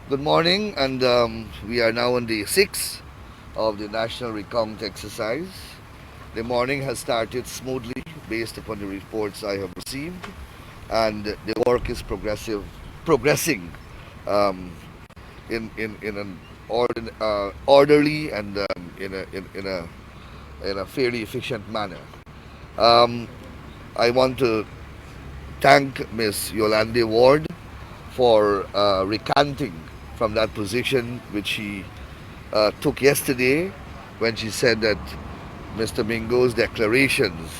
Good morning, and we are now on day 6 of the National Recount exercise. The morning has started smoothly based upon the reports I have received, and the work is progressing um, in an orderly and in a fairly efficient manner. Um, I want to thank Miss Yolande Ward for recanting from that position which she took yesterday when she said that Mr. Mingo's declarations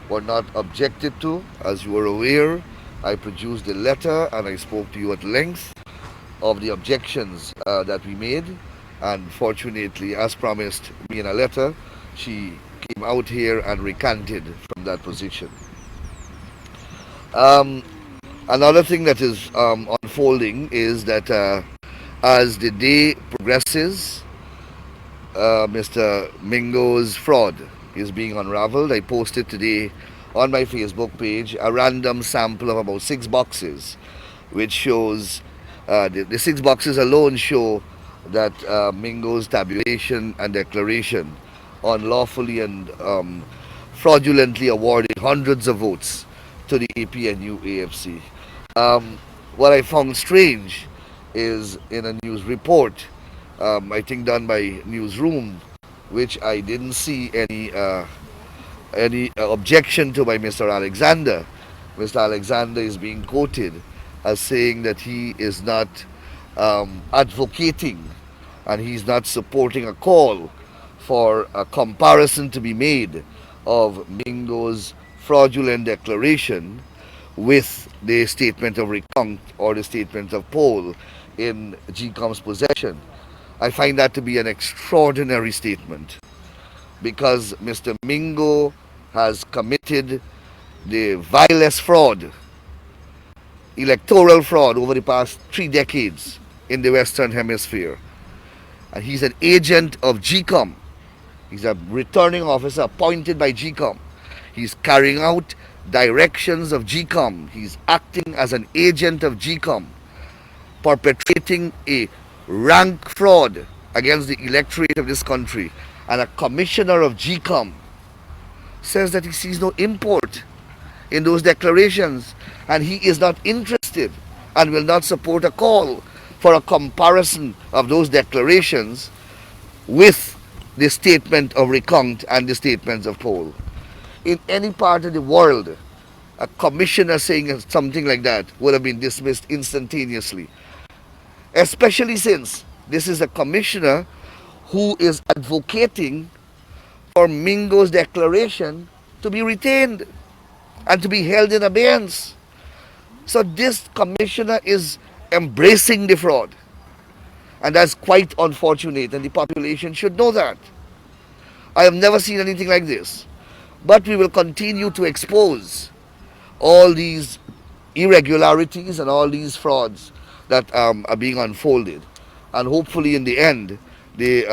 were not objected to. As you are aware, I produced a letter and I spoke to you at length of the objections that we made. And fortunately, as promised me in a letter, she came out here and recanted from that position. Um, Another thing that is unfolding is that as the day progresses, Mr. Mingo's fraud is being unraveled. I posted today on my Facebook page a random sample of about 6 boxes, which shows the 6 boxes alone show that Mingo's tabulation and declaration unlawfully and fraudulently awarded hundreds of votes to the APNU AFC. Um, what I found strange is in a news report, I think done by Newsroom, which I didn't see any objection to by Mr. Alexander. Mr. Alexander is being quoted as saying that he is not advocating and he's not supporting a call for a comparison to be made of Mingo's fraudulent declaration with the statement of recount or the statement of poll in GCOM's possession. I find that to be an extraordinary statement because Mr. Mingo has committed the vilest fraud, electoral fraud over the past 3 decades in the Western Hemisphere. And he's an agent of GCOM. He's a returning officer appointed by GCOM. He's carrying out directions of GCOM. He's acting as an agent of GCOM, perpetrating a rank fraud against the electorate of this country. And a commissioner of GCOM says that he sees no import in those declarations and he is not interested and will not support a call for a comparison of those declarations with the statement of recount and the statements of poll. In any part of the world, a commissioner saying something like that would have been dismissed instantaneously, especially since this is a commissioner who is advocating for Mingo's declaration to be retained and to be held in abeyance. So this commissioner is embracing the fraud. And that's quite unfortunate, and the population should know that. I have never seen anything like this. But we will continue to expose all these irregularities and all these frauds that are being unfolded. And hopefully, in the end, the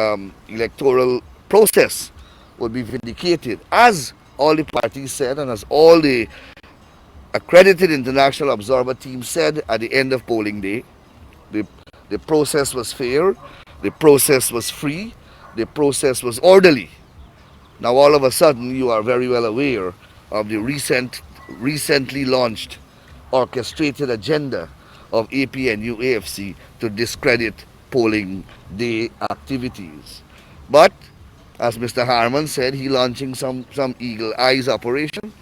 electoral process will be vindicated, as all the parties said, and as all the accredited international observer team said at the end of polling day. The, the process was fair, the process was free, the process was orderly. Now all of a sudden you are very well aware of the recently launched orchestrated agenda of APNU AFC to discredit polling day activities. But as Mr. Harman said, he launching some Eagle Eyes operation.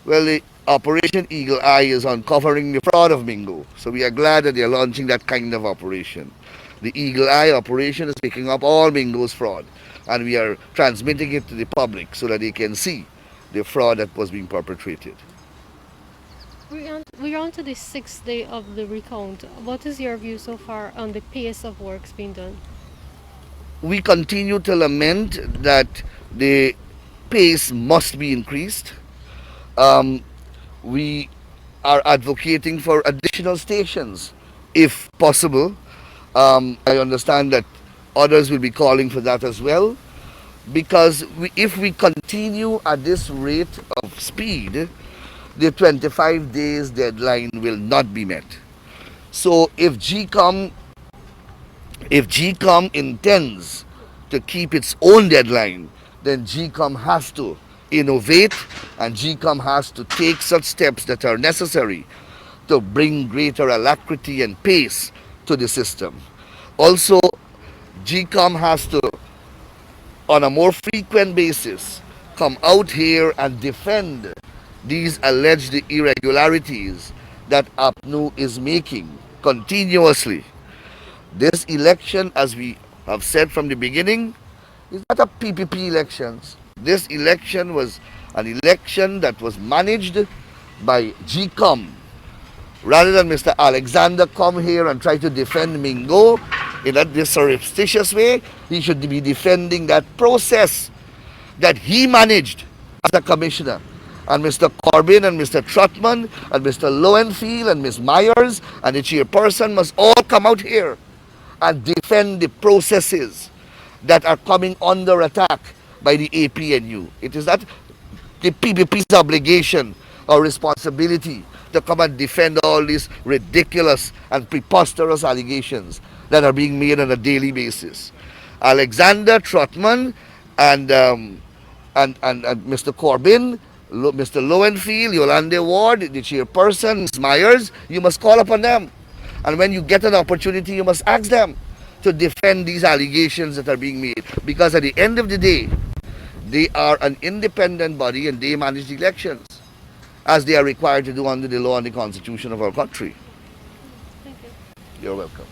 Well, the Operation Eagle Eye is uncovering the fraud of Mingo. So we are glad that they are launching that kind of operation. The Eagle Eye operation is picking up all Mingo's fraud, and we are transmitting it to the public so that they can see the fraud that was being perpetrated. We're on to the sixth day of the recount. What is your view so far on the pace of works being done? We continue to lament that the pace must be increased. Um, we are advocating for additional stations if possible. I understand that others will be calling for that as well because if we continue at this rate of speed, the 25 days deadline will not be met. So if GCOM If GCOM intends to keep its own deadline, then GCOM has to innovate and GCOM has to take such steps that are necessary to bring greater alacrity and pace to the system. Also, GCOM has to, on a more frequent basis, come out here and defend these alleged irregularities that APNU is making continuously. This election, as we have said from the beginning, is not a PPP elections. This election was an election that was managed by GCOM. Rather than Mr. Alexander come here and try to defend Mingo in this surreptitious way, he should be defending that process that he managed as a commissioner. And Mr. Corbyn and Mr. Trotman and Mr. Lowenfield and Ms. Myers and the chairperson must all come out here and defend the processes that are coming under attack by the APNU. It is not the PPP's obligation or responsibility to come and defend all these ridiculous and preposterous allegations that are being made on a daily basis. Alexander Trotman and Mr. Corbyn, Mr. Lowenfield, Yolande Ward, the chairperson, Ms. Myers, you must call upon them. And when you get an opportunity, you must ask them to defend these allegations that are being made. Because at the end of the day, they are an independent body and they manage the elections as they are required to do under the law and the constitution of our country. Thank you. You're welcome.